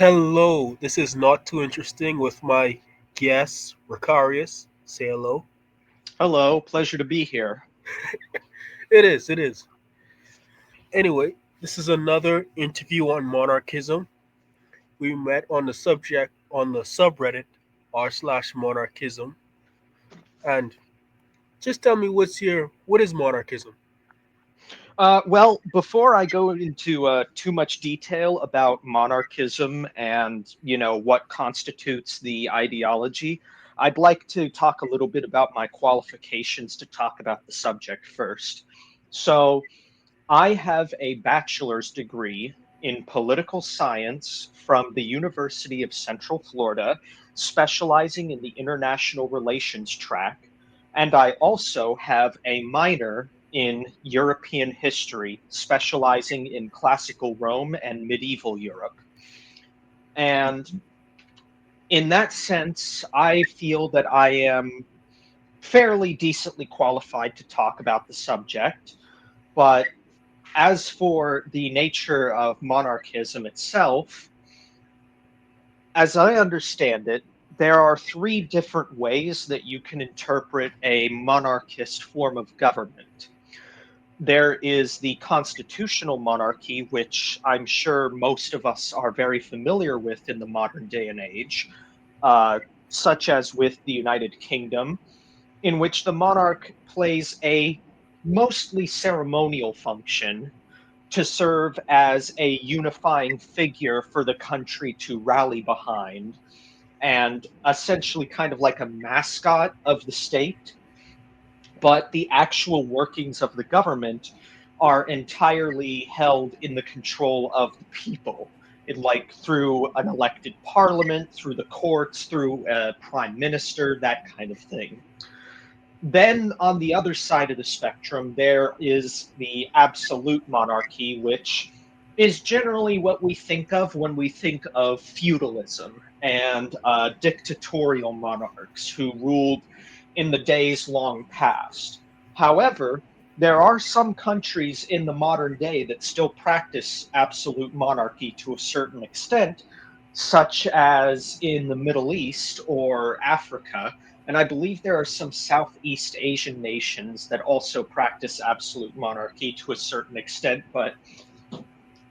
Hello, this is Not Too Interesting with my guest, Ricarius. Say hello. Hello, pleasure to be here. It is. Anyway, this is another interview on monarchism. We met on the subject on the subreddit r/monarchism. And just tell me what is monarchism? Before I go into too much detail about monarchism and what constitutes the ideology, I'd like to talk a little bit about my qualifications to talk about the subject first. So, I have a bachelor's degree in political science from the University of Central Florida, specializing in the international relations track. And I also have a minor in European history, specializing in classical Rome and medieval Europe. And in that sense, I feel that I am fairly decently qualified to talk about the subject. But as for the nature of monarchism itself, as I understand it, there are three different ways that you can interpret a monarchist form of government. There is the constitutional monarchy, which I'm sure most of us are very familiar with in the modern day and age, uh, such as with the United Kingdom, in which the monarch plays a mostly ceremonial function to serve as a unifying figure for the country to rally behind and essentially kind of like a mascot of the state. But the actual workings of the government are entirely held in the control of the people. Like through an elected parliament, through the courts, through a prime minister, that kind of thing. Then on the other side of the spectrum, there is the absolute monarchy, which is generally what we think of when we think of feudalism and dictatorial monarchs who ruled in the days long past. However, there are some countries in the modern day that still practice absolute monarchy to a certain extent, such as in the Middle East or Africa, and I believe there are some Southeast Asian nations that also practice absolute monarchy to a certain extent, but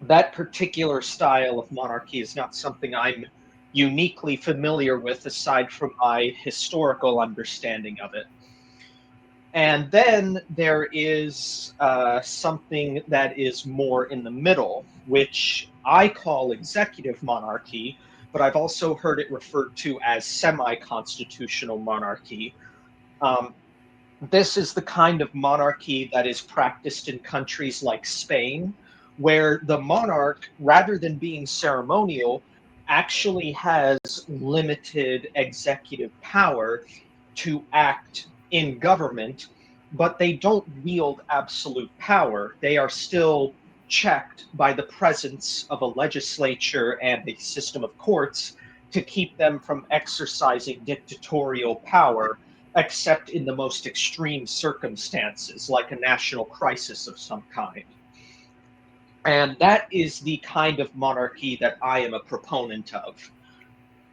that particular style of monarchy is not something I'm uniquely familiar with aside from my historical understanding of it. And then there is something that is more in the middle, which I call executive monarchy, but I've also heard it referred to as semi constitutional monarchy. Um, this is the kind of monarchy that is practiced in countries like Spain, where the monarch, rather than being ceremonial, actually has limited executive power to act in government, but they don't wield absolute power. They are still checked by the presence of a legislature and a system of courts to keep them from exercising dictatorial power, except in the most extreme circumstances, like a national crisis of some kind. And that is the kind of monarchy that I am a proponent of.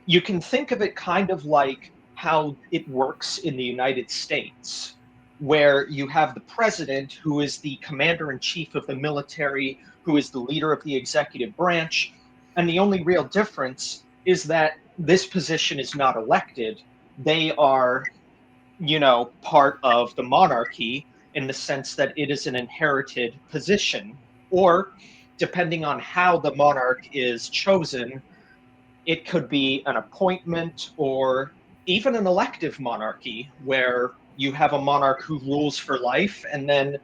You can think of it kind of like how it works in the United States, where you have the president, who is the commander in chief of the military, who is the leader of the executive branch. And the only real difference is that this position is not elected. They are, part of the monarchy in the sense that it is an inherited position. Or, depending on how the monarch is chosen, it could be an appointment or even an elective monarchy where you have a monarch who rules for life, and then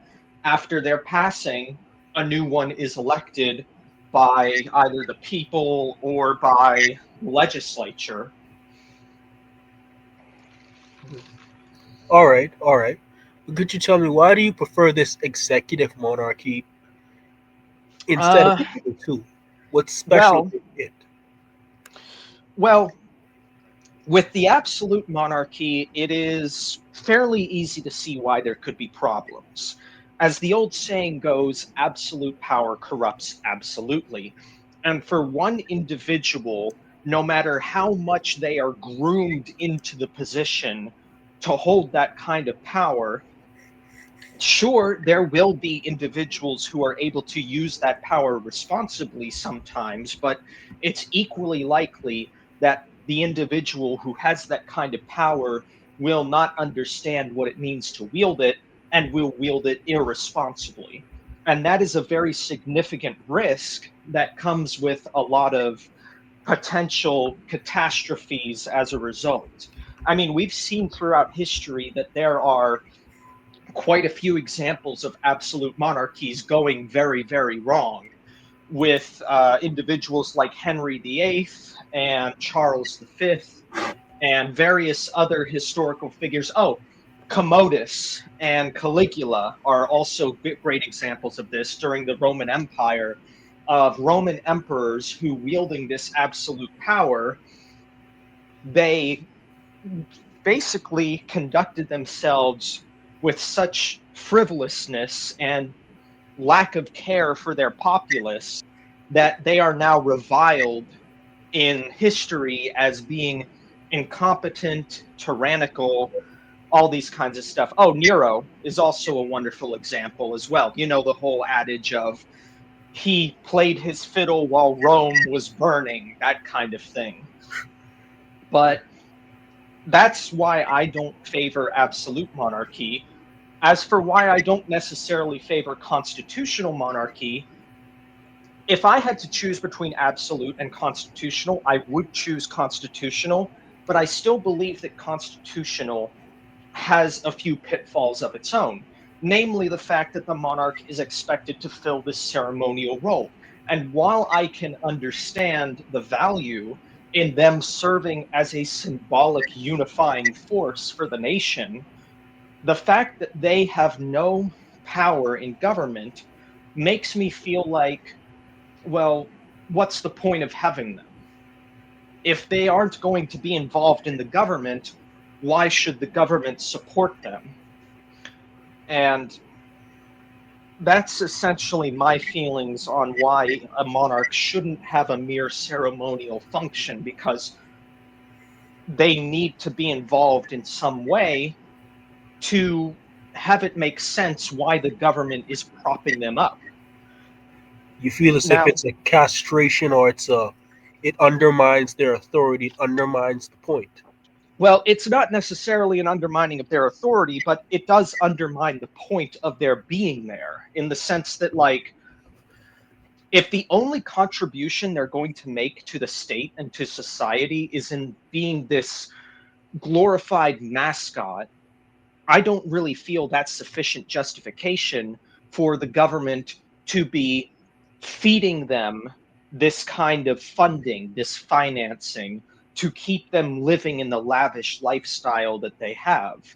after their passing, a new one is elected by either the people or by legislature. All right. Could you tell me why do you prefer this executive monarchy instead of Uh, the other two? What's special well, with it? well, with the absolute monarchy, it is fairly easy to see why there could be problems. As the old saying goes, absolute power corrupts absolutely. And for one individual, no matter how much they are groomed into the position to hold that kind of power, sure, there will be individuals who are able to use that power responsibly sometimes, but it's equally likely that the individual who has that kind of power will not understand what it means to wield it and will wield it irresponsibly. And that is a very significant risk that comes with a lot of potential catastrophes as a result. I mean, we've seen throughout history that there are quite a few examples of absolute monarchies going very, very wrong, with individuals like Henry VIII and Charles V and various other historical figures. Oh, Commodus and Caligula are also great examples of this during the Roman Empire, of Roman emperors who, wielding this absolute power, they basically conducted themselves with such frivolousness and lack of care for their populace that they are now reviled in history as being incompetent, tyrannical, all these kinds of stuff. Oh, Nero is also a wonderful example as well. You know, the whole adage of he played his fiddle while Rome was burning, that kind of thing. But that's why I don't favor absolute monarchy. As for why I don't necessarily favor constitutional monarchy, if I had to choose between absolute and constitutional, I would choose constitutional, but I still believe that constitutional has a few pitfalls of its own, namely the fact that the monarch is expected to fill this ceremonial role. And while I can understand the value in them serving as a symbolic unifying force for the nation, the fact that they have no power in government makes me feel like, well, what's the point of having them? If they aren't going to be involved in the government, why should the government support them? And that's essentially my feelings on why a monarch shouldn't have a mere ceremonial function, because they need to be involved in some way to have it make sense why the government is propping them up. You feel as if Now, it's a castration or it undermines their authority, it undermines the point. well, it's not necessarily an undermining of their authority, but it does undermine the point of their being there, in the sense that, like, if the only contribution they're going to make to the state and to society is in being this glorified mascot, I don't really feel that's sufficient justification for the government to be feeding them this kind of funding, this financing, to keep them living in the lavish lifestyle that they have.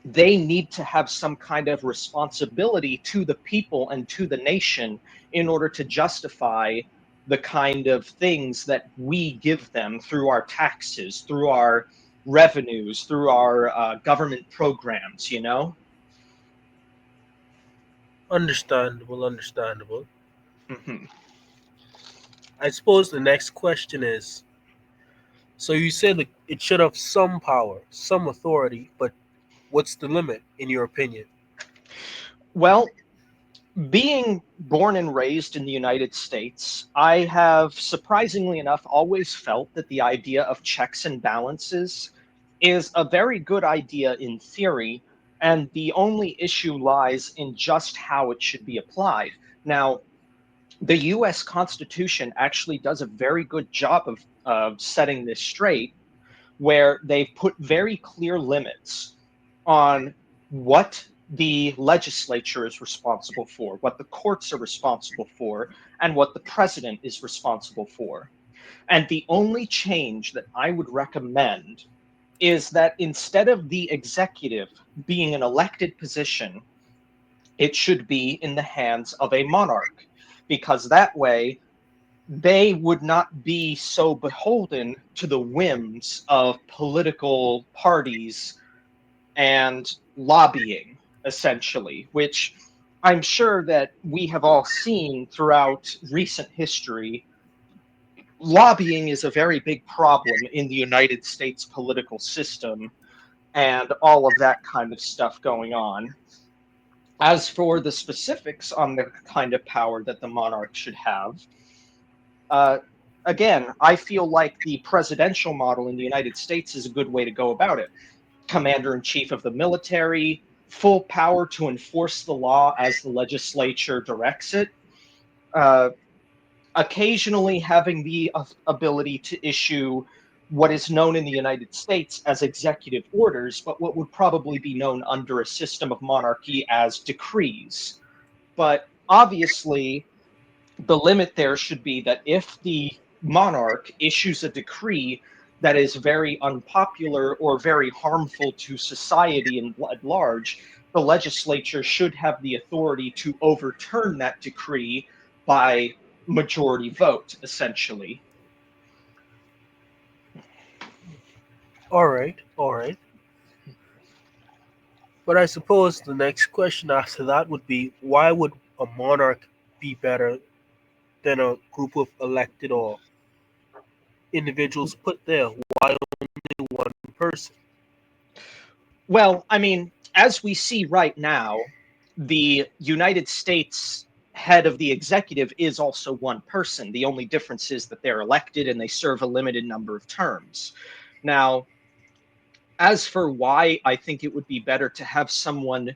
They need to have some kind of responsibility to the people and to the nation in order to justify the kind of things that we give them through our taxes, through our revenues, through our government programs, you know? Understandable, understandable. Mm-hmm. I suppose the next question is, so you said like it should have some power, some authority, but what's the limit in your opinion? Well, being born and raised in the United States, I have surprisingly enough always felt that the idea of checks and balances is a very good idea in theory, and the only issue lies in just how it should be applied. Now, the US Constitution actually does a very good job of setting this straight, where they've put very clear limits on what the legislature is responsible for, what the courts are responsible for, and what the president is responsible for. And the only change that I would recommend is that instead of the executive being an elected position, it should be in the hands of a monarch, because that way they would not be so beholden to the whims of political parties and lobbying, essentially, which I'm sure that we have all seen throughout recent history, lobbying is a very big problem in the United States political system and all of that kind of stuff going on. As for the specifics on the kind of power that the monarch should have, uh, again, I feel like the presidential model in the United States is a good way to go about it. Commander in chief of the military, full power to enforce the law as the legislature directs it. Uh, Occasionally having the ability to issue what is known in the United States as executive orders, but what would probably be known under a system of monarchy as decrees. But obviously, the limit there should be that if the monarch issues a decree that is very unpopular or very harmful to society at large, the legislature should have the authority to overturn that decree by majority vote, essentially. All right, all right. But I suppose the next question after that would be why would a monarch be better than a group of elected or individuals put there? Why only one person? Well, I mean, as we see right now, the United States head of the executive is also one person. The only difference is that they're elected and they serve a limited number of terms. Now, as for why I think it would be better to have someone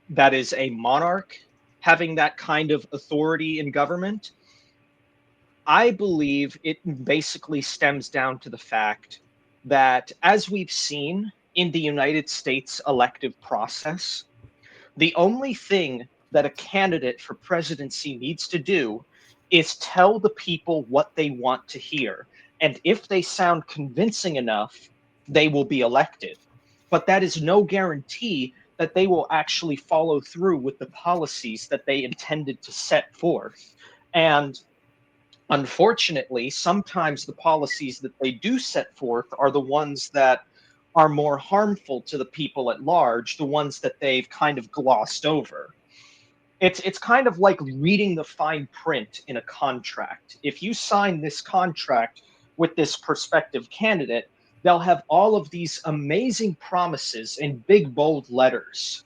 that is a monarch having that kind of authority in government, I believe it basically stems down to the fact that, as we've seen in the United States elective process, the only thing that a candidate for presidency needs to do is tell the people what they want to hear. And if they sound convincing enough, they will be elected. But that is no guarantee that they will actually follow through with the policies that they intended to set forth. And unfortunately, sometimes the policies that they do set forth are the ones that are more harmful to the people at large, the ones that they've kind of glossed over. It's kind of like reading the fine print in a contract. If you sign this contract with this prospective candidate, they'll have all of these amazing promises in big bold letters.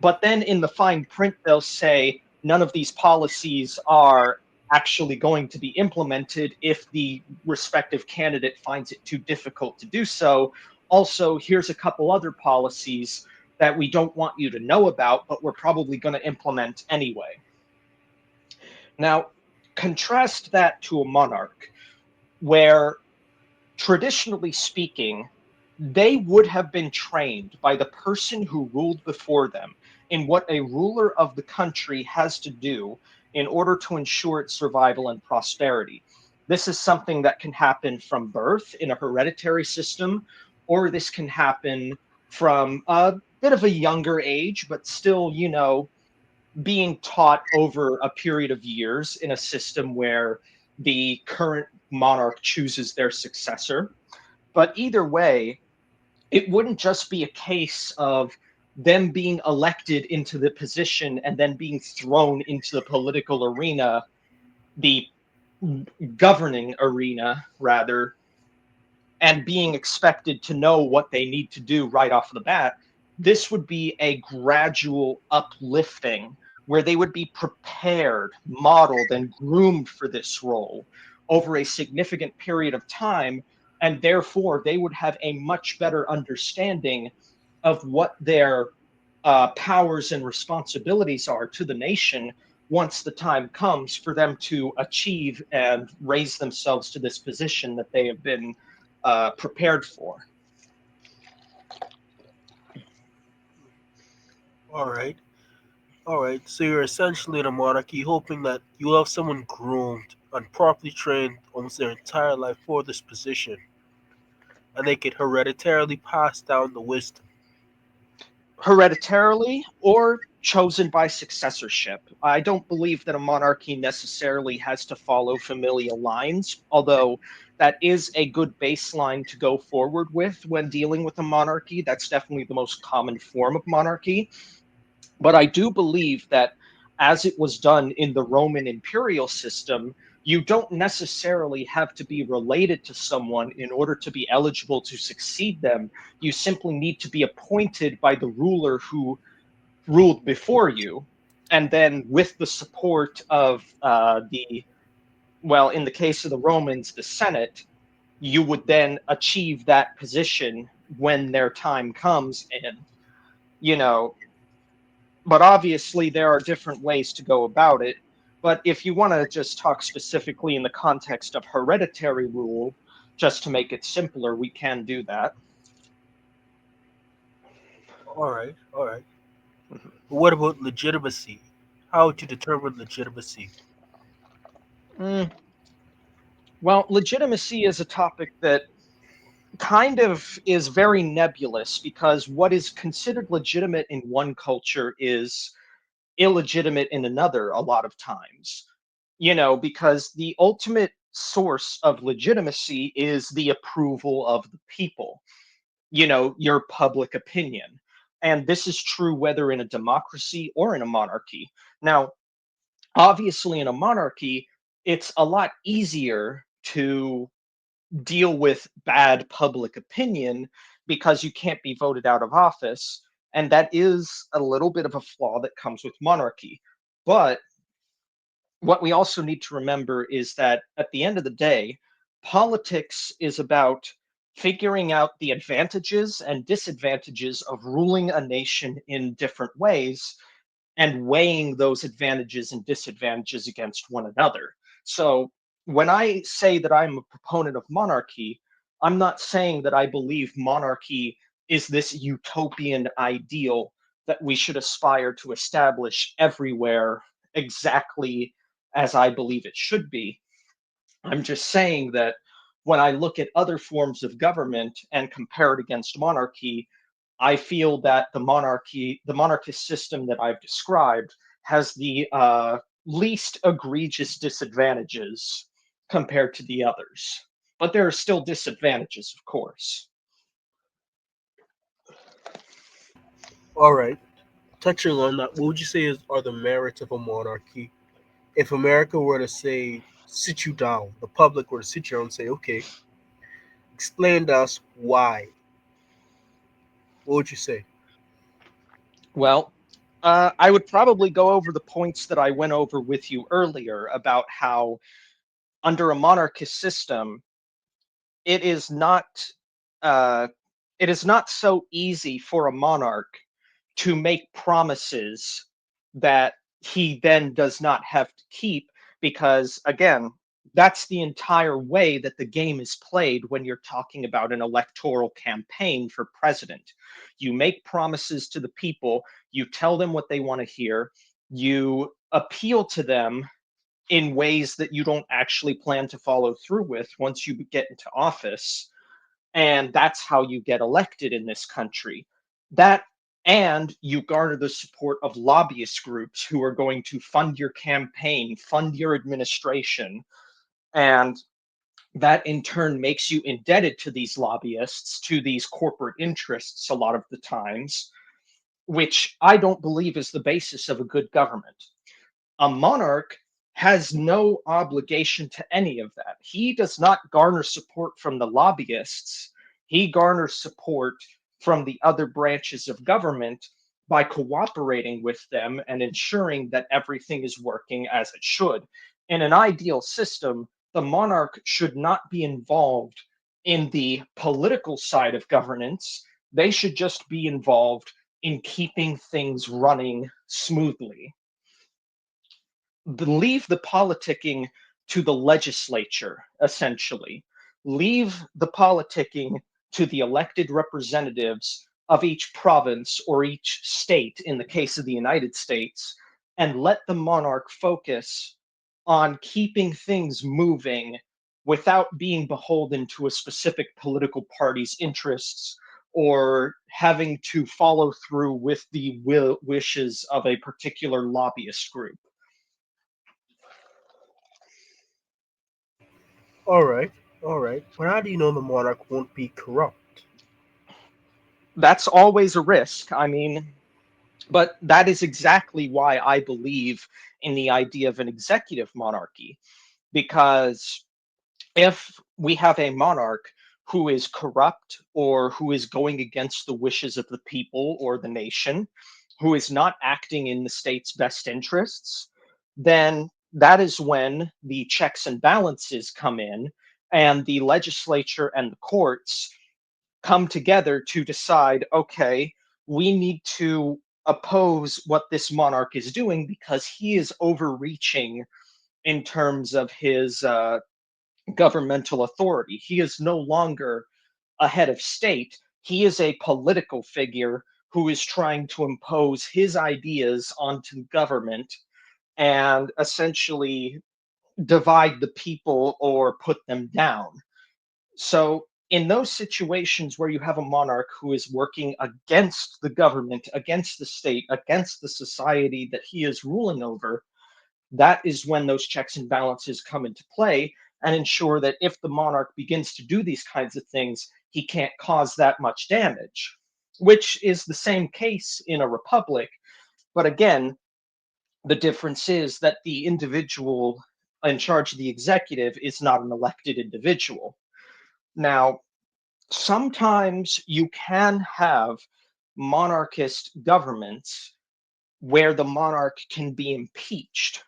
But then in the fine print, they'll say none of these policies are actually going to be implemented if the respective candidate finds it too difficult to do so. Also, here's a couple other policies that we don't want you to know about, but we're probably going to implement anyway. Now, contrast that to a monarch, where traditionally speaking, they would have been trained by the person who ruled before them in what a ruler of the country has to do in order to ensure its survival and prosperity. This is something that can happen from birth in a hereditary system, or this can happen from a bit of a younger age, but still, being taught over a period of years in a system where the current monarch chooses their successor. But either way, it wouldn't just be a case of them being elected into the position and then being thrown into the political arena, the governing arena, rather, and being expected to know what they need to do right off the bat. This would be a gradual uplifting where they would be prepared, modeled, and groomed for this role over a significant period of time. And therefore, they would have a much better understanding of what their powers and responsibilities are to the nation once the time comes for them to achieve and raise themselves to this position that they have been prepared for. All right, all right. So you're essentially in a monarchy hoping that you'll have someone groomed and properly trained almost their entire life for this position, and they could hereditarily pass down the wisdom. Hereditarily or chosen by successorship. I don't believe that a monarchy necessarily has to follow familial lines, although that is a good baseline to go forward with when dealing with a monarchy. That's definitely the most common form of monarchy. But I do believe that as it was done in the Roman imperial system, you don't necessarily have to be related to someone in order to be eligible to succeed them. You simply need to be appointed by the ruler who ruled before you. And then, with the support of well, in the case of the Romans, the Senate, you would then achieve that position when their time comes. And, you know, but obviously there are different ways to go about it. But if you want to just talk specifically in the context of hereditary rule, just to make it simpler, we can do that. All right, all right. But what about legitimacy? How would you determine legitimacy? Mm, well, legitimacy is a topic that kind of is very nebulous because what is considered legitimate in one culture is illegitimate in another a lot of times. Because the ultimate source of legitimacy is the approval of the people, your public opinion. And this is true whether in a democracy or in a monarchy. Now, obviously, in a monarchy, it's a lot easier to deal with bad public opinion because you can't be voted out of office. And that is a little bit of a flaw that comes with monarchy. But what we also need to remember is that at the end of the day, politics is about figuring out the advantages and disadvantages of ruling a nation in different ways and weighing those advantages and disadvantages against one another. So when I say that I'm a proponent of monarchy, I'm not saying that I believe monarchy is this utopian ideal that we should aspire to establish everywhere exactly as I believe it should be. I'm just saying that when I look at other forms of government and compare it against monarchy, I feel that the monarchist system that I've described, has the least egregious disadvantages compared to the others. But there are still disadvantages, of course. All right. Touching on that, what would you say are the merits of a monarchy? If America were to say, sit you down, the public were to sit you down and say, okay, explain to us why, what would you say? Well, I would probably go over the points that I went over with you earlier about how, under a monarchist system, it is not uh, it is not so easy for a monarch to make promises that he then does not have to keep, because again, that's the entire way that the game is played when you're talking about an electoral campaign for president. You make promises to the people, you tell them what they want to hear, you appeal to them in ways that you don't actually plan to follow through with once you get into office. And that's how you get elected in this country. That, and you garner the support of lobbyist groups who are going to fund your campaign, fund your administration, and that in turn makes you indebted to these lobbyists, to these corporate interests a lot of the times, which I don't believe is the basis of a good government. A monarch has no obligation to any of that. He does not garner support from the lobbyists. He garners support from the other branches of government by cooperating with them and ensuring that everything is working as it should. In an ideal system, the monarch should not be involved in the political side of governance. They should just be involved in keeping things running smoothly. Leave the politicking to the legislature, essentially. Leave the politicking to the elected representatives of each province or each state, in the case of the United States, and let the monarch focus on keeping things moving without being beholden to a specific political party's interests or having to follow through with the wishes of a particular lobbyist group. All right, all right. But how do you know the monarch won't be corrupt? That's always a risk. I mean, But that is exactly why I believe in the idea of an executive monarchy, because if we have a monarch who is corrupt or who is going against the wishes of the people or the nation, who is not acting in the state's best interests, then that is when the checks and balances come in, and the legislature and the courts come together to decide, okay, we need to oppose what this monarch is doing because he is overreaching in terms of his governmental authority. He is no longer a head of state. He is a political figure who is trying to impose his ideas onto government and essentially divide the people or put them down. So, in those situations where you have a monarch who is working against the government, against the state, against the society that he is ruling over, that is when those checks and balances come into play and ensure that if the monarch begins to do these kinds of things, he can't cause that much damage, which is the same case in a republic. But again, the difference is that the individual in charge of the executive is not an elected individual. Now, sometimes you can have monarchist governments where the monarch can be impeached.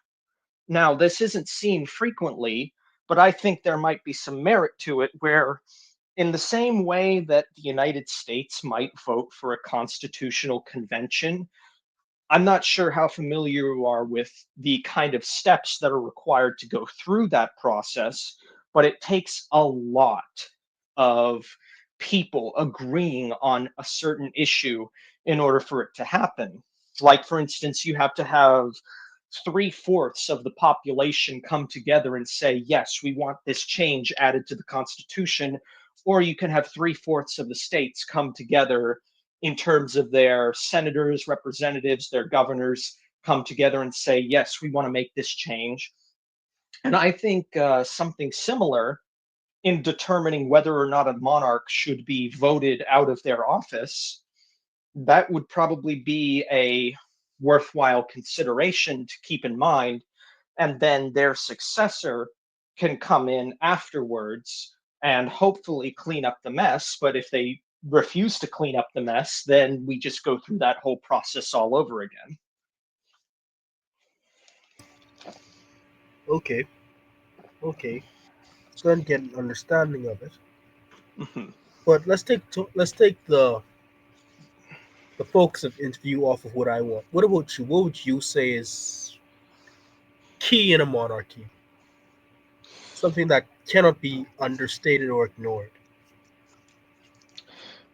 Now, this isn't seen frequently, but I think there might be some merit to it where, in the same way that the United States might vote for a constitutional convention, I'm not sure how familiar you are with the kind of steps that are required to go through that process, but it takes a lot of people agreeing on a certain issue in order for it to happen. Like, for instance, you have to have three-fourths of the population come together and say, yes, we want this change added to the Constitution, or you can have three-fourths of the states come together in terms of their senators, representatives, their governors come together and say, yes, we want to make this change. And I think something similar in determining whether or not a monarch should be voted out of their office, that would probably be a worthwhile consideration to keep in mind. And then their successor can come in afterwards and hopefully clean up the mess. But if they refuse to clean up the mess, then we just go through that whole process all over again. Okay, okay. So then get an understanding of it. Mhm. But let's take the focus of the interview off of what I want. What about you? What would you say is key in a monarchy? Something that cannot be understated or ignored.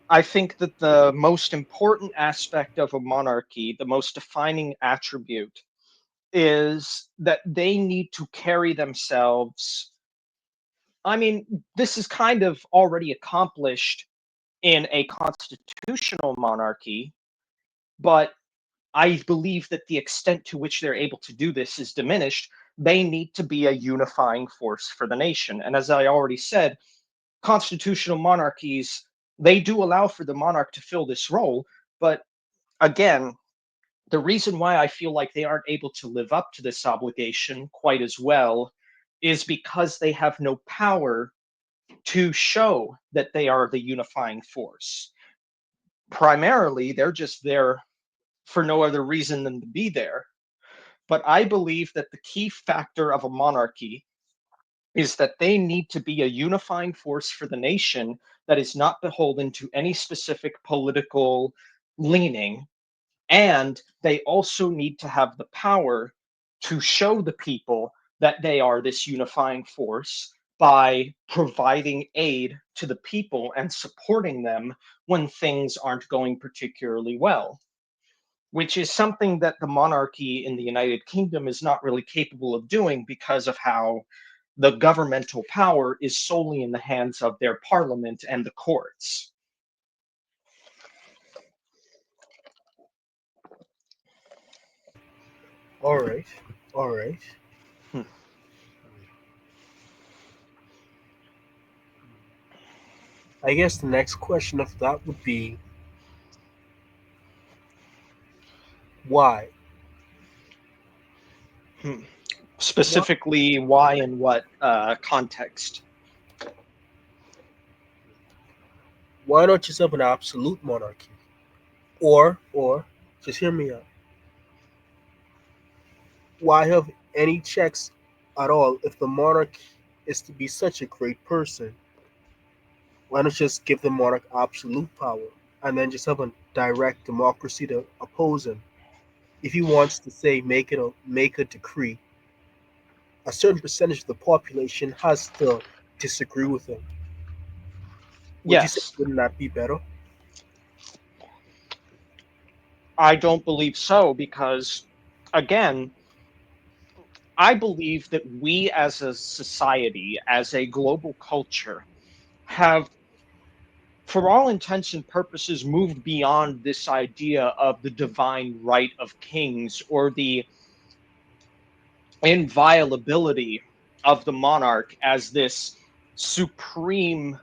I think that the most important aspect of a monarchy, the most defining attribute, is that they need to carry themselves. I mean, this is kind of already accomplished in a constitutional monarchy, but I believe that the extent to which they're able to do this is diminished. They need to be a unifying force for the nation. And as I already said, constitutional monarchies, they do allow for the monarch to fill this role. But again, the reason why I feel like they aren't able to live up to this obligation quite as well is because they have no power to show that they are the unifying force. Primarily, they're just there for no other reason than to be there. But I believe that the key factor of a monarchy is that they need to be a unifying force for the nation that is not beholden to any specific political leaning. And they also need to have the power to show the people that they are this unifying force by providing aid to the people and supporting them when things aren't going particularly well, which is something that the monarchy in the United Kingdom is not really capable of doing because of how the governmental power is solely in the hands of their parliament and the courts. All right, all right. Hmm. I guess the next question of that would be Why? Hmm. Why? Specifically, why and what context? Why not just have an absolute monarchy? Or, just hear me out. Why have any checks at all if the monarch is to be such a great person? Why not just give the monarch absolute power and then just have a direct democracy to oppose him? If he wants to say make a decree, a certain percentage of the population has to disagree with him. Would you say Yes, wouldn't that be better? I don't believe so because, again, I believe that we as a society, as a global culture, have, for all intents and purposes, moved beyond this idea of the divine right of kings or the inviolability of the monarch as this supreme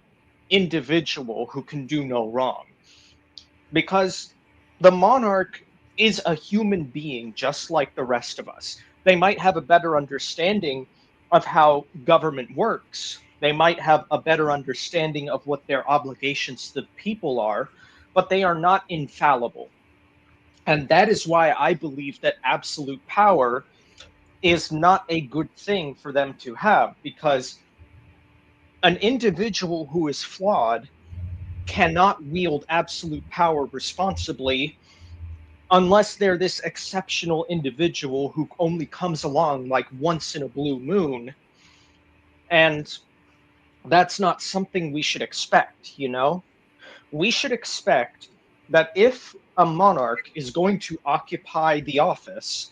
individual who can do no wrong. Because the monarch is a human being just like the rest of us. They might have a better understanding of how government works. They might have a better understanding of what their obligations to the people are, but they are not infallible. And that is why I believe that absolute power is not a good thing for them to have, because an individual who is flawed cannot wield absolute power responsibly unless they're this exceptional individual who only comes along like once in a blue moon. And that's not something we should expect, you know? We should expect that if a monarch is going to occupy the office,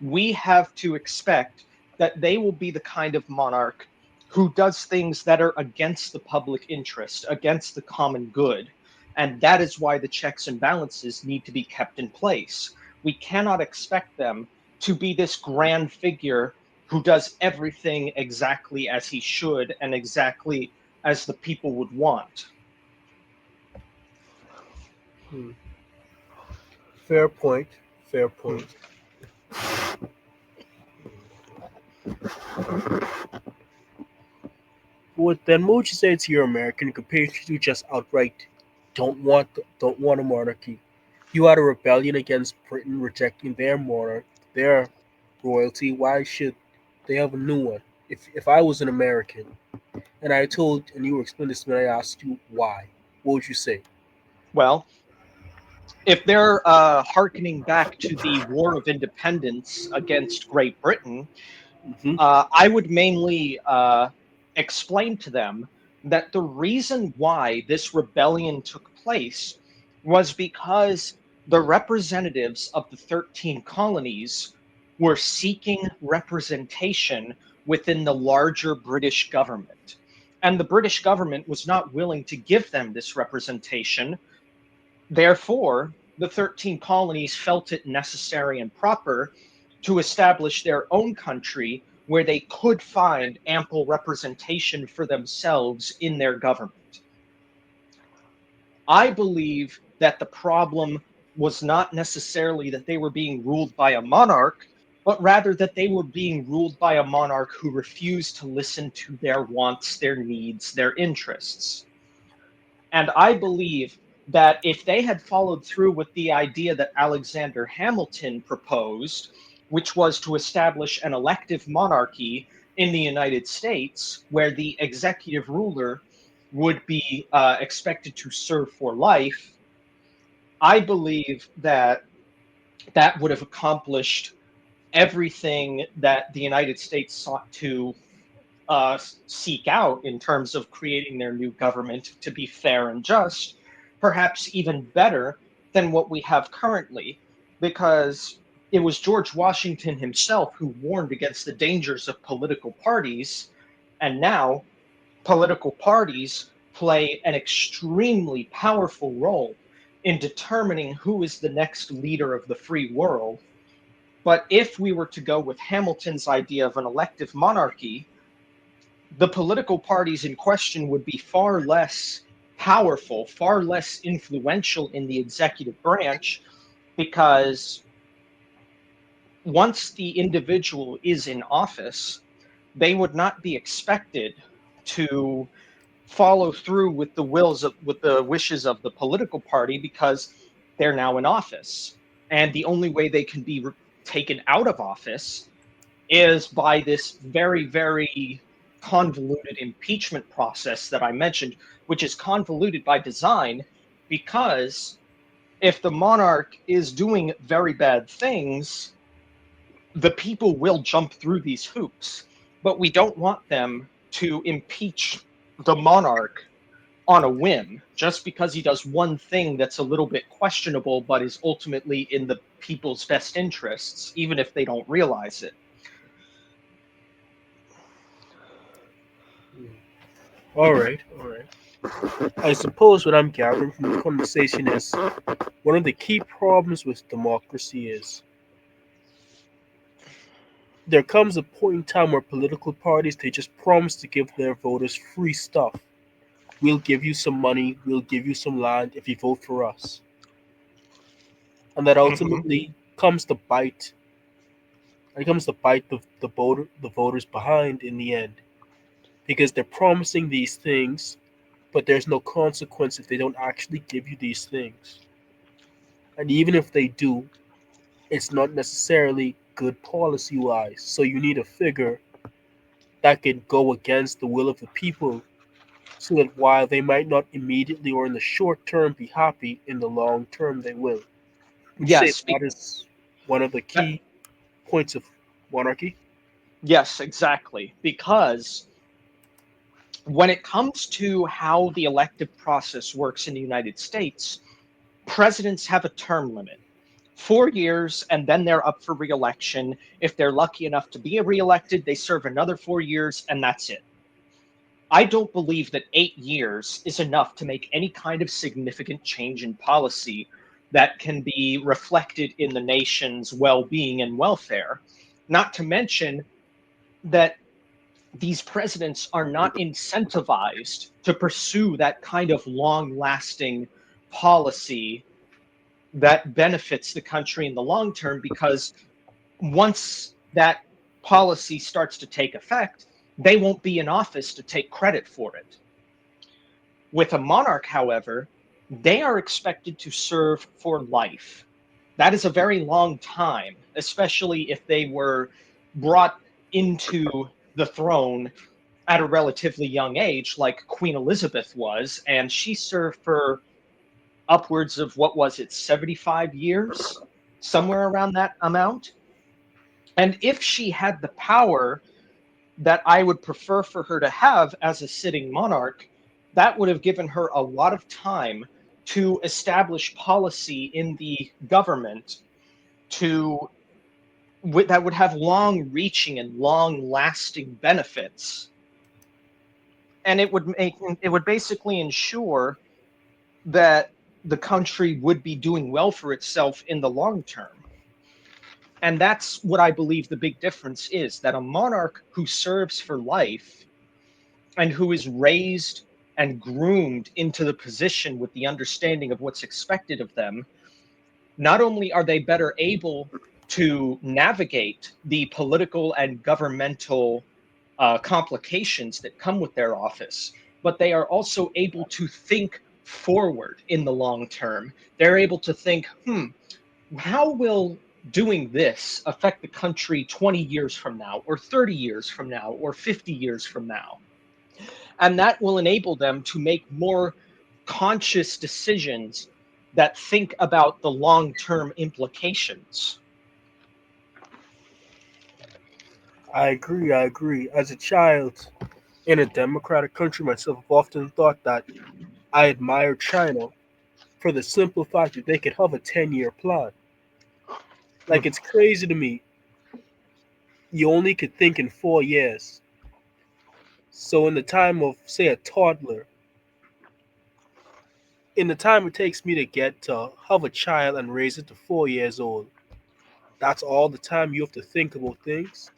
we have to expect that they will be the kind of monarch who does things that are against the public interest, against the common good. And that is why the checks and balances need to be kept in place. We cannot expect them to be this grand figure who does everything exactly as he should and exactly as the people would want. Hmm. Fair point. Fair Hmm. point. What would you say to your American compatriots who just outright don't want a monarchy? You had a rebellion against Britain rejecting their monarch, their royalty. Why should they have a new one? If I was an American and you explained this to me, and I asked you why, what would you say? Well, if they're hearkening back to the War of Independence against Great Britain, Hmm. I would mainly explain to them that the reason why this rebellion took place was because the representatives of the 13 colonies were seeking representation within the larger British government. And the British government was not willing to give them this representation. Therefore, the 13 colonies felt it necessary and proper to establish their own country where they could find ample representation for themselves in their government. I believe that the problem was not necessarily that they were being ruled by a monarch, but rather that they were being ruled by a monarch who refused to listen to their wants, their needs, their interests. And I believe that if they had followed through with the idea that Alexander Hamilton proposed, which was to establish an elective monarchy in the United States, where the executive ruler would be expected to serve for life, I believe that that would have accomplished everything that the United States sought to seek out in terms of creating their new government to be fair and just, perhaps even better than what we have currently, because it was George Washington himself who warned against the dangers of political parties, and now political parties play an extremely powerful role in determining who is the next leader of the free world. But if we were to go with Hamilton's idea of an elective monarchy, the political parties in question would be far less powerful, far less influential in the executive branch, because once the individual is in office, they would not be expected to follow through with the wishes of the political party because they're now in office. And the only way they can be taken out of office is by this very, very convoluted impeachment process that I mentioned, which is convoluted by design because if the monarch is doing very bad things, the people will jump through these hoops. But we don't want them to impeach the monarch on a whim just because he does one thing that's a little bit questionable but is ultimately in the people's best interests, even if they don't realize it. All right, all right. I suppose what I'm gathering from the conversation is one of the key problems with democracy is there comes a point in time where political parties they just promise to give their voters free stuff. We'll give you some money, we'll give you some land if you vote for us. And that Mm-hmm. ultimately comes to bite it comes to bite the voters behind in the end. Because they're promising these things, but there's no consequence if they don't actually give you these things. And even if they do, it's not necessarily good policy wise. So you need a figure that can go against the will of the people so that while they might not immediately or in the short term be happy, in the long term they will. Would you say Yes, that is one of the that, key points of monarchy? yes, exactly. Because when it comes to how the elective process works in the United States, presidents have a term limit. 4 years, and then they're up for reelection. If they're lucky enough to be reelected, they serve another 4 years, and that's it. I don't believe that 8 years is enough to make any kind of significant change in policy that can be reflected in the nation's well being and welfare. Not to mention that these presidents are not incentivized to pursue that kind of long lasting policy that benefits the country in the long term because once that policy starts to take effect, they won't be in office to take credit for it. With a monarch, however, they are expected to serve for life. That is a very long time, especially if they were brought into the throne at a relatively young age, like Queen Elizabeth was, and she served for upwards of what was it, 75 years, somewhere around that amount. And if she had the power that I would prefer for her to have as a sitting monarch, that would have given her a lot of time to establish policy in the government to that would have long reaching and long lasting benefits, and it would basically ensure that the country would be doing well for itself in the long term. And that's what I believe the big difference is, that a monarch who serves for life and who is raised and groomed into the position with the understanding of what's expected of them, not only are they better able to navigate the political and governmental complications that come with their office, but they are also able to think forward in the long term. They're able to think, how will doing this affect the country 20 years from now, or 30 years from now, or 50 years from now? And that will enable them to make more conscious decisions that think about the long term implications. I agree, I agree. As a child in a democratic country myself, I've often thought that I admire China for the simple fact that they could have a 10-year plan. Like, it's crazy to me. You only could think in 4 years. So, in the time of, say, a toddler, in the time it takes me to get to have a child and raise it to 4 years old, that's all the time you have to think about things.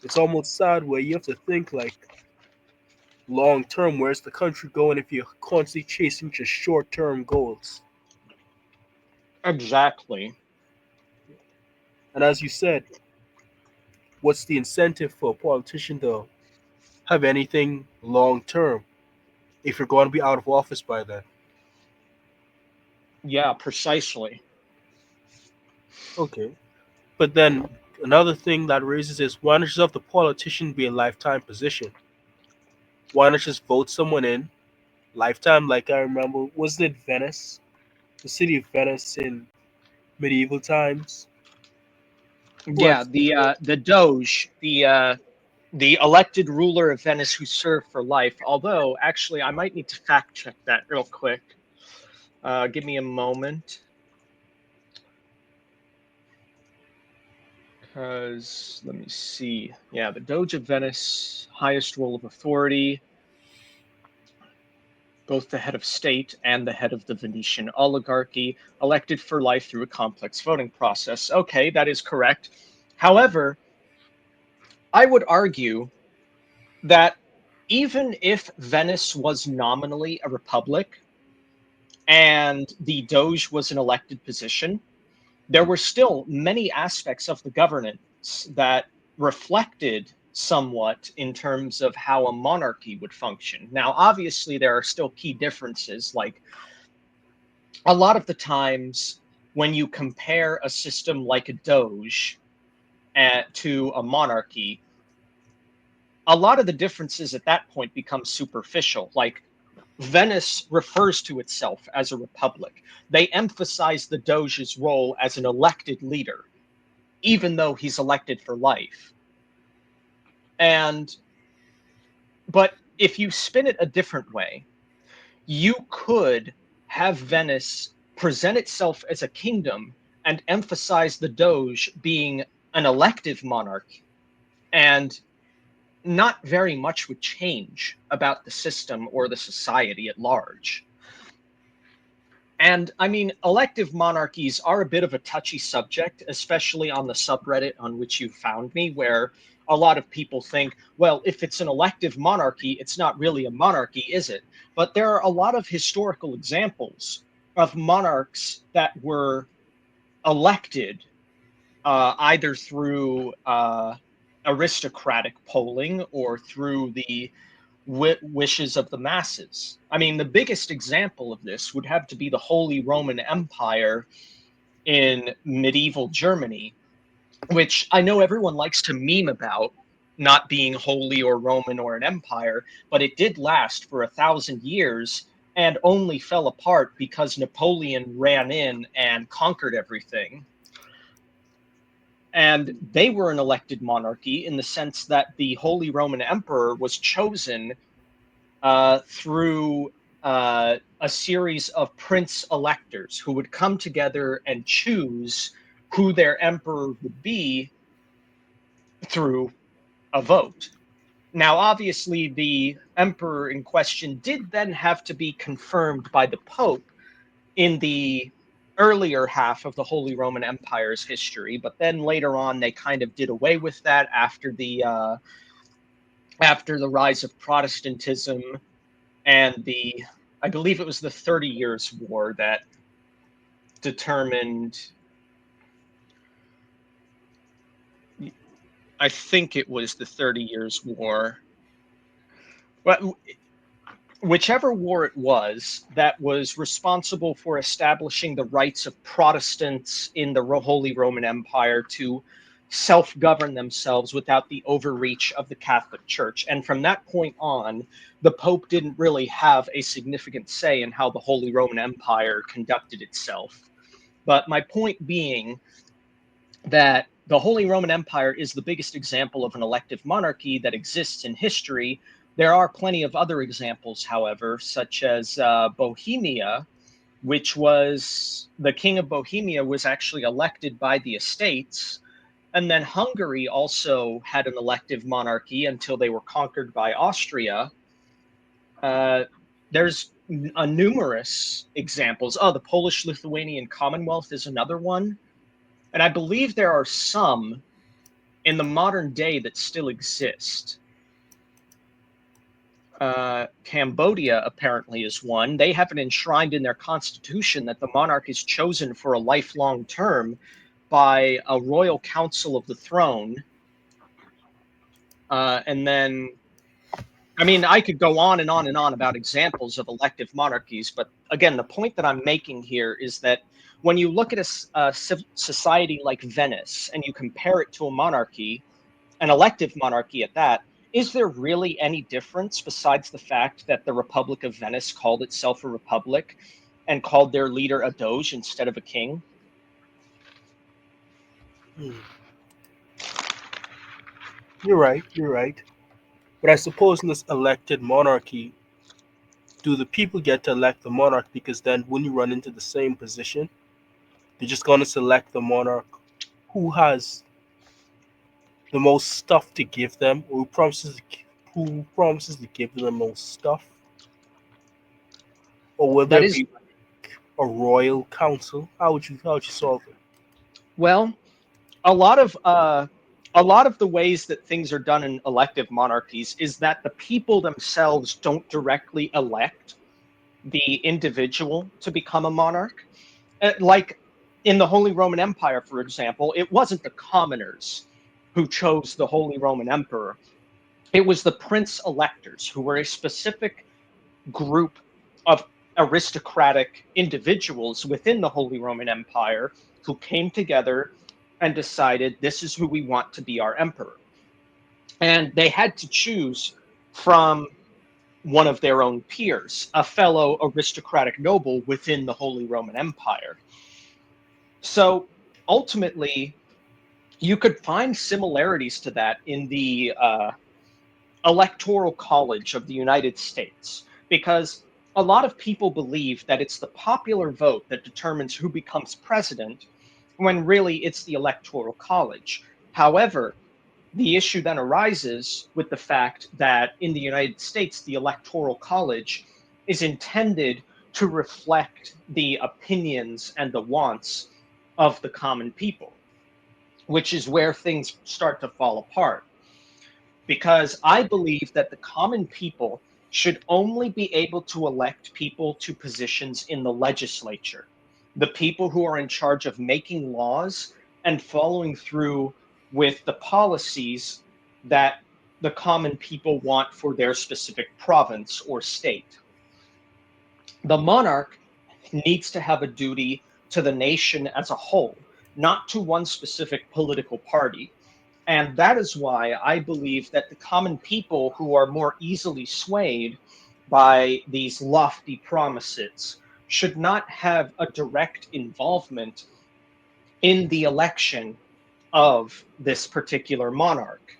It's almost sad where you have to think like long term. Where's the country going if you're constantly chasing just short term goals? Exactly. And as you said, what's the incentive for a politician to have anything long term if you're going to be out of office by then? Yeah, precisely. Okay. But then another thing that raises is, why not just have the politician be a lifetime position? Why not just vote someone in lifetime? Like I remember, was it Venice, the city of Venice in medieval times, who had Yeah, the Doge, the elected ruler of Venice who served for life. Although, actually, I might need to fact check that real quick. Give me a moment, because let me see. Yeah, the Doge of Venice, highest role of authority, both the head of state and the head of the Venetian oligarchy, elected for life through a complex voting process. Okay, that is correct. However, I would argue that even if Venice was nominally a republic and the Doge was an elected position, there were still many aspects of the governance that reflected somewhat in terms of how a monarchy would function. Now, obviously, there are still key differences. Like a lot of the times when you compare a system like a Doge to a monarchy, a lot of the differences at that point become superficial. Like Venice refers to itself as a republic. They emphasize the Doge's role as an elected leader, even though he's elected for life. And but if you spin it a different way, you could have Venice present itself as a kingdom and emphasize the Doge being an elective monarch, and not very much would change about the system or the society at large. And I mean, elective monarchies are a bit of a touchy subject, especially on the subreddit on which you found me, where a lot of people think, well, if it's an elective monarchy, it's not really a monarchy, is it? But there are a lot of historical examples of monarchs that were elected either through aristocratic polling or through the wishes of the masses. I mean, the biggest example of this would have to be the Holy Roman Empire in medieval Germany, which I know everyone likes to meme about not being holy or Roman or an empire, but it did last for 1,000 years and only fell apart because Napoleon ran in and conquered everything. And they were an elected monarchy in the sense that the Holy Roman Emperor was chosen through a series of prince electors who would come together and choose who their emperor would be through a vote. Now, obviously, the emperor in question did then have to be confirmed by the Pope in the earlier half of the Holy Roman Empire's history, but then later on they kind of did away with that after the rise of Protestantism and the I believe it was the 30 Years' War that determined. I think it was the 30 Years' War. Well, whichever war it was that was responsible for establishing the rights of Protestants in the Holy Roman Empire to self govern themselves without the overreach of the Catholic Church. And from that point on, the Pope didn't really have a significant say in how the Holy Roman Empire conducted itself. But my point being that the Holy Roman Empire is the biggest example of an elective monarchy that exists in history. There are plenty of other examples, however, such as Bohemia, which was the king of Bohemia was actually elected by the estates. And then Hungary also had an elective monarchy until they were conquered by Austria. Uh, there's numerous examples. Oh, the Polish Lithuanian Commonwealth is another one. And I believe there are some in the modern day that still exist. Cambodia apparently is one. They have it enshrined in their constitution that the monarch is chosen for a lifelong term. by a royal council of the throne, and then I mean, I could go on and on and on about examples of elective monarchies, but again, the point that I'm making here is that when you look at a society like Venice and you compare it to a monarchy, an elective monarchy at that, is there really any difference besides the fact that the Republic of Venice called itself a republic and called their leader a doge instead of a king? Hmm. You're right. You're right. But I suppose in this elected monarchy, do the people get to elect the monarch? Because then, when you run into the same position, they're just going to select the monarch who has the most stuff to give them, or who promises to give them the most stuff, or will That there is, be a royal council? How would you solve it? well, a lot of uh, a lot of the ways that things are done in elective monarchies is that the people themselves don't directly elect the individual to become a monarch. Like in the Holy Roman Empire, for example, it wasn't the commoners who chose the Holy Roman Emperor. It was the prince electors, who were a specific group of aristocratic individuals within the Holy Roman Empire who came together and decided this is who we want to be our emperor. And they had to choose from one of their own peers, a fellow aristocratic noble within the Holy Roman Empire. So ultimately, you could find similarities to that in the Electoral College of the United States, because a lot of people believe that it's the popular vote that determines who becomes president, when really it's the Electoral College. However, the issue then arises with the fact that in the United States, the Electoral College is intended to reflect the opinions and the wants of the common people, which is where things start to fall apart. Because I believe that the common people should only be able to elect people to positions in the legislature, the people who are in charge of making laws and following through with the policies that the common people want for their specific province or state. The monarch needs to have a duty to the nation as a whole, not to one specific political party. And that is why I believe that the common people who are more easily swayed by these lofty promises should not have a direct involvement in the election of this particular monarch.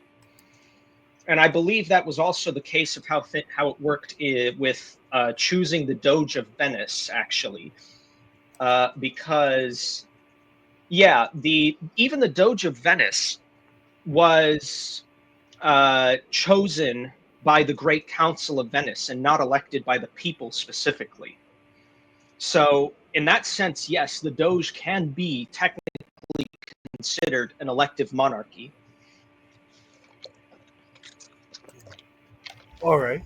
And I believe that was also the case of how it worked with choosing the Doge of Venice, actually, because yeah, the even the Doge of Venice was chosen by the Great Council of Venice and not elected by the people specifically. So, in that sense, yes, the Doge can be technically considered an elective monarchy. All right,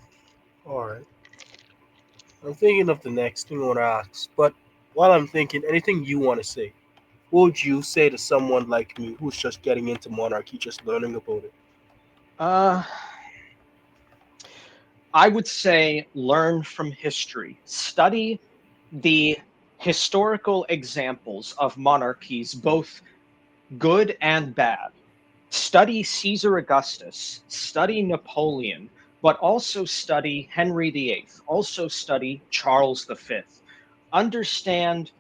all right. I'm thinking of the next thing I want to ask, but while I'm thinking, anything you want to say? What would you say to someone like me who's just getting into monarchy, just learning about it? Uh, I would say learn from history, study the historical examples of monarchies, both good and bad. Study Caesar Augustus, study Napoleon, but also study Henry VIII, also study Charles V. Understand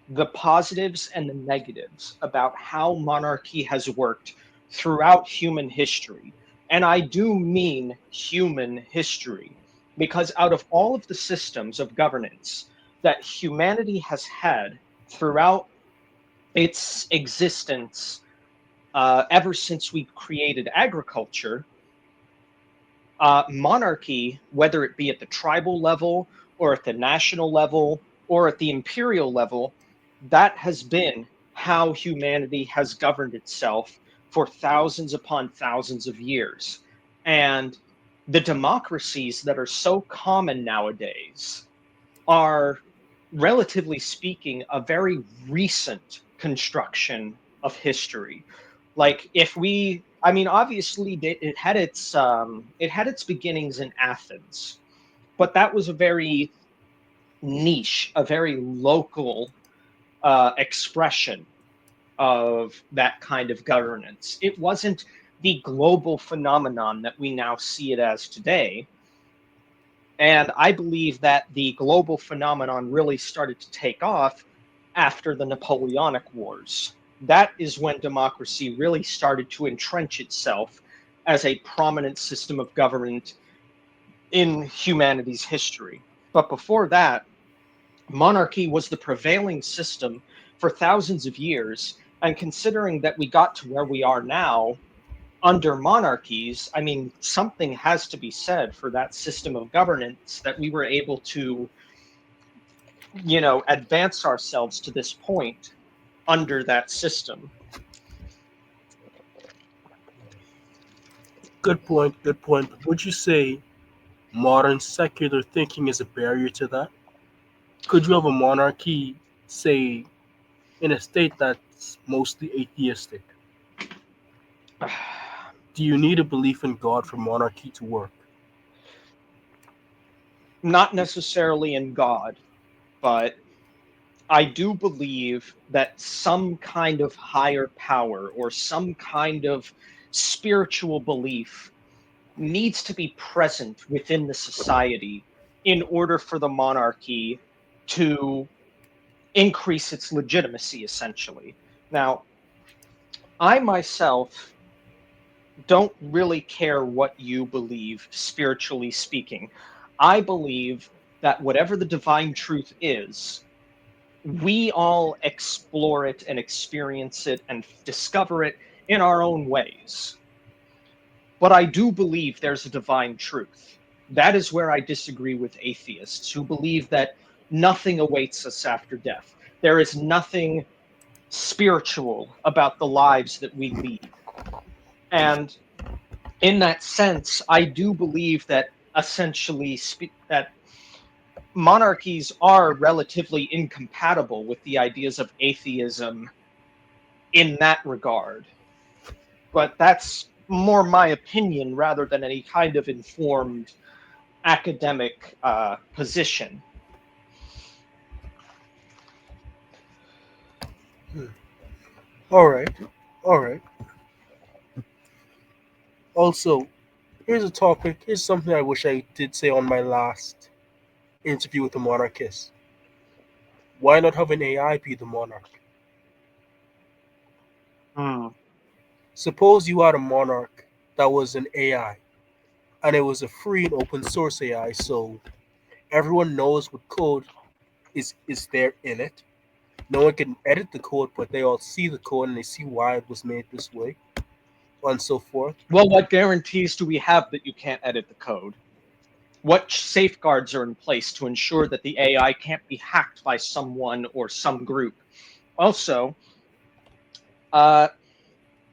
the positives and the negatives about how monarchy has worked throughout human history. And I do mean human history, because out of all of the systems of governance that humanity has had throughout its existence, ever since we created agriculture, monarchy, whether it be at the tribal level or at the national level or at the imperial level, that has been how humanity has governed itself for thousands upon thousands of years. And the democracies that are so common nowadays are, relatively speaking, a very recent construction of history. Like if we, I mean, obviously it had its beginnings in Athens, but that was a very niche, a very local expression of that kind of governance. It wasn't the global phenomenon that we now see it as today. And I believe that the global phenomenon really started to take off after the Napoleonic Wars. That is when democracy really started to entrench itself as a prominent system of government in humanity's history. But before that, monarchy was the prevailing system for thousands of years. And considering that we got to where we are now under monarchies, I mean, something has to be said for that system of governance that we were able to, advance ourselves to this point under that system. Good point. Good point. Would you say modern secular thinking is a barrier to that? Could you have a monarchy, say, in a state that's mostly atheistic? Do you need a belief in God for monarchy to work? Not necessarily in God, but I do believe that some kind of higher power or some kind of spiritual belief needs to be present within the society in order for the monarchy to increase its legitimacy, essentially. Now, I myself don't really care what you believe, spiritually speaking. I believe that whatever the divine truth is, we all explore it and experience it and discover it in our own ways. But I do believe there's a divine truth. That is where I disagree with atheists who believe that nothing awaits us after death. There is nothing spiritual about the lives that we lead. And in that sense, I do believe that that monarchies are relatively incompatible with the ideas of atheism in that regard. But that's more my opinion rather than any kind of informed academic position. Hmm. All right. All right. Also, here's a topic. Here's something I wish I did say on my last interview with a monarchist. Why not have an AI be the monarch? Hmm. Suppose you had a monarch that was an AI, and it was a free and open source AI, so everyone knows what code is there in it. No one can edit the code, but they all see the code and they see why it was made this way, and so forth. Well, what guarantees do we have that you can't edit the code? What safeguards are in place to ensure that the AI can't be hacked by someone or some group? Also, uh,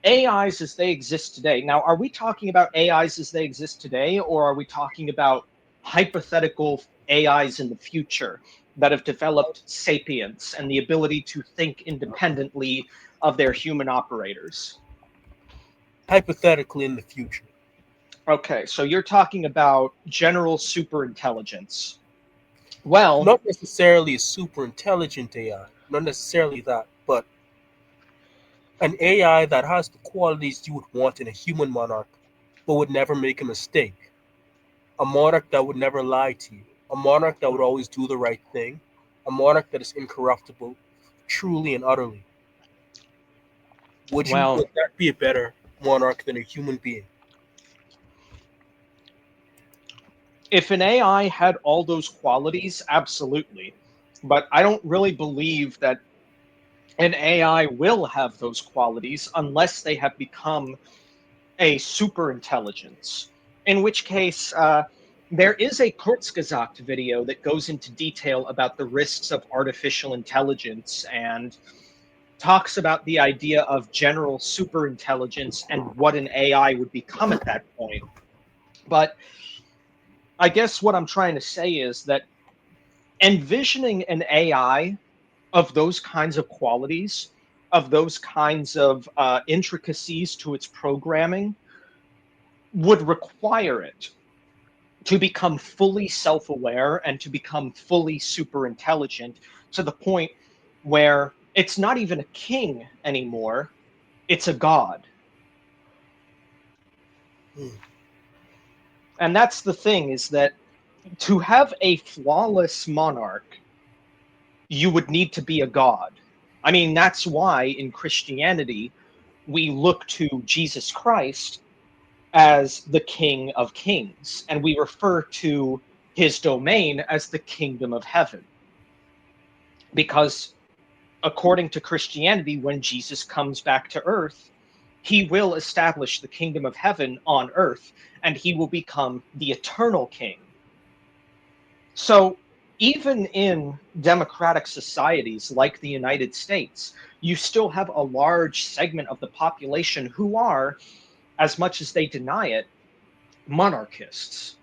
AIs as they exist today. Now, are we talking about AIs as they exist today, or are we talking about hypothetical AIs in the future that have developed sapience and the ability to think independently of their human operators? Hypothetically, in the future, Okay, so you're talking about general superintelligence. Well, not necessarily a super intelligent AI, not necessarily that, but an AI that has the qualities you would want in a human monarch, but would never make a mistake. A monarch that would never lie to you. A monarch that would always do the right thing. A monarch that is incorruptible, truly and utterly. well, Would that be a better monarch than a human being? if an AI had all those qualities, absolutely. But I don't really believe that an AI will have those qualities unless they have become a super intelligence. In which case, there is a Kurzgesagt video that goes into detail about the risks of artificial intelligence and talks about the idea of general super intelligence and what an AI would become at that point. But I guess what I'm trying to say is that envisioning an AI of those kinds of qualities of those kinds of intricacies to its programming would require it to become fully self-aware and to become fully super intelligent to the point where it's not even a king anymore, it's a god. Hmm. And that's the thing, is that to have a flawless monarch, you would need to be a god. I mean, that's why in Christianity we look to Jesus Christ as the King of Kings, and we refer to his domain as the kingdom of heaven. Because according to Christianity, when Jesus comes back to earth, he will establish the kingdom of heaven on earth, and he will become the eternal king. So, even in democratic societies like the United States, you still have a large segment of the population who are, as much as they deny it, monarchists.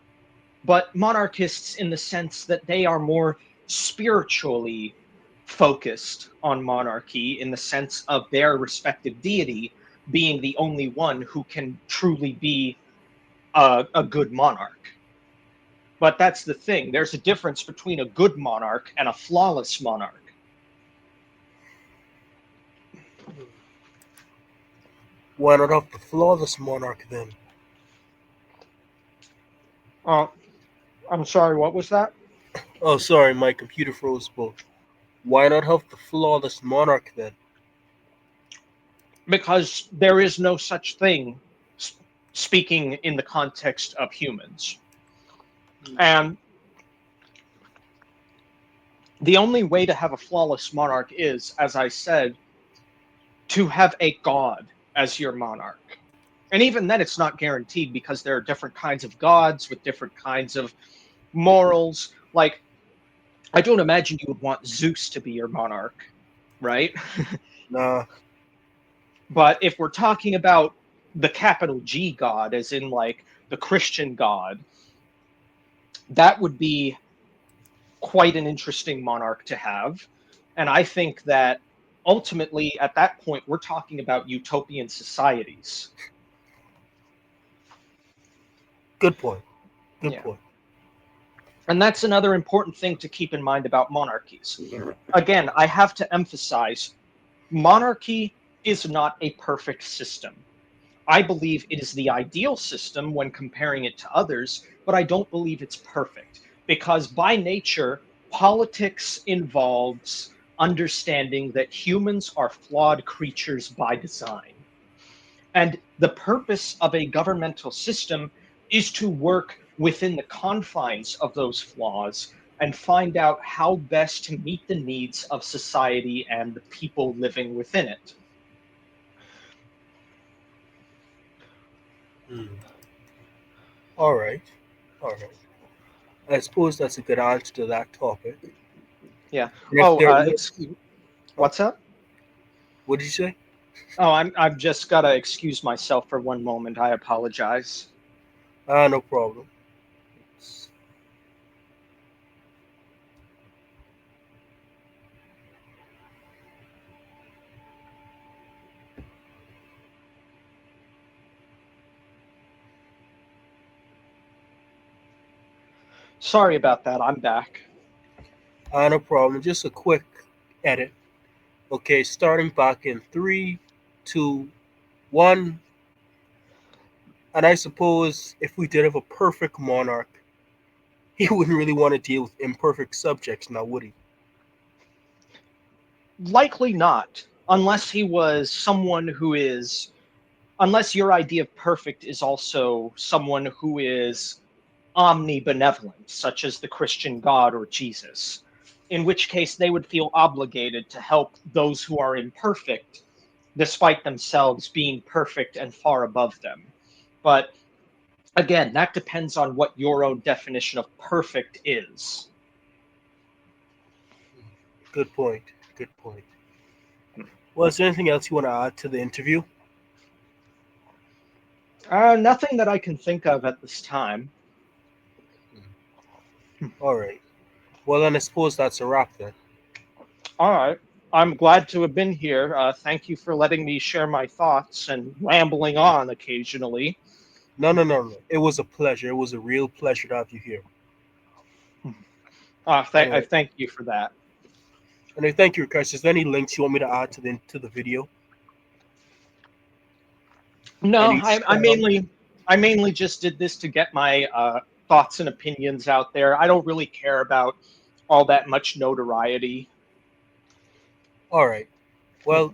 But monarchists in the sense that they are more spiritually focused on monarchy, in the sense of their respective deity being the only one who can truly be a good monarch. But that's the thing. There's a difference between a good monarch and a flawless monarch. Why not have the flawless monarch then? Uh, I'm sorry, what was that? Oh, sorry, my computer froze. But why not have the flawless monarch then? Because there is no such thing, speaking in the context of humans. And the only way to have a flawless monarch is, as I said, to have a god as your monarch. And even then, it's not guaranteed, because there are different kinds of gods with different kinds of morals. Like, I don't imagine you would want Zeus to be your monarch, right? Nah. But if we're talking about the capital G God, as in like the Christian God, that would be quite an interesting monarch to have. And I think that ultimately, at that point, we're talking about utopian societies. Good point. Good Yeah. point. And that's another important thing to keep in mind about monarchies. Again, I have to emphasize, monarchy is not a perfect system. I believe it is the ideal system when comparing it to others, but I don't believe it's perfect, because by nature, politics involves understanding that humans are flawed creatures by design. And the purpose of a governmental system is to work within the confines of those flaws and find out how best to meet the needs of society and the people living within it. Hmm. All right. All right. I suppose that's a good answer to that topic. Yeah. And if Oh, there is, excuse, huh? what's up? What did you say? Oh, I've just got to excuse myself for one moment. I apologize. Ah, no problem. Sorry about that. I'm back. Ah, no problem. Just a quick edit. Okay, starting back in three, two, one. And I suppose if we did have a perfect monarch, he wouldn't really want to deal with imperfect subjects now, would he? Likely not, unless he was someone who is, unless your idea of perfect is also someone who is omnibenevolent, such as the Christian God or Jesus, in which case they would feel obligated to help those who are imperfect, despite themselves being perfect and far above them. But again, that depends on what your own definition of perfect is. Good point. Good point. Well, is there anything else you want to add to the interview? Nothing that I can think of at this time. All right. Well, then I suppose that's a wrap then. All right. I'm glad to have been here. Thank you for letting me share my thoughts and rambling on occasionally. No, no, no, no. It was a pleasure. It was a real pleasure to have you here. I Anyway, thank you for that. and I thank you, Chris. Is there any links you want me to add to the video? No, Any I mainly just did this to get my thoughts and opinions out there. I don't really care about all that much notoriety. All right. Well,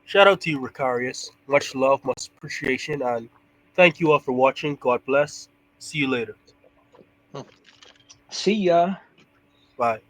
shout out to you, Ricarius. Much love, much appreciation, and thank you all for watching. God bless. See you later. See ya. Bye.